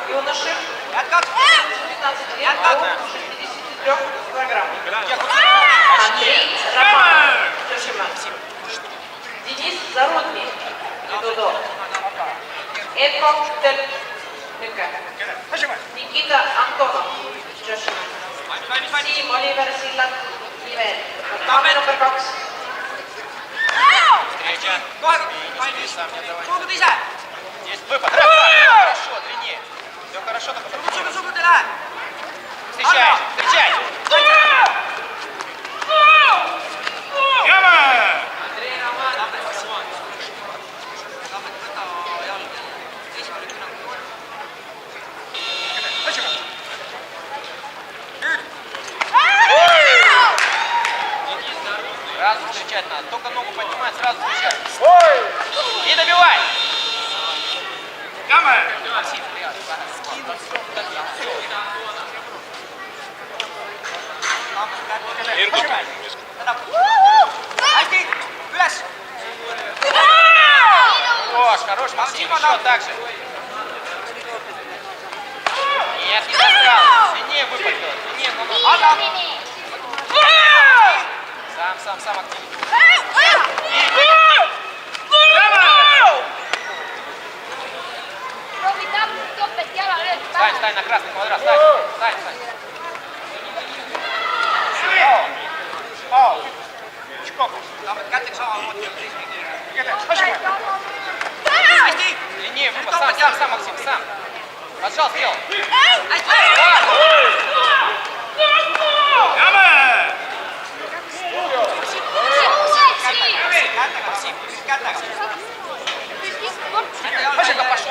юноши 19 лет до 63 килограмм. Андрей Роман. Денис Зарудный. Дудо. Эдко Тельнюка. Никита Антонов. Siim Oliver Sillat Nivel. Number 2. Встреча. Сугут ise. Есть выпад. Хорошо, длиннее. Все хорошо, только встречай, встречай. Андрей Романов. Сразу встречать надо. Только ногу поднимать, сразу встречать. И добивай. Максим, Хорош, хорош, Максим, еще так же. Нет, не достал. Длиннее выпад делать. Длиннее, но... Сам активнее. Стань на красный квадрат, стань. Длиннее выпад, сам, Максим, сам. Поджал, сделал. Максим, пошел.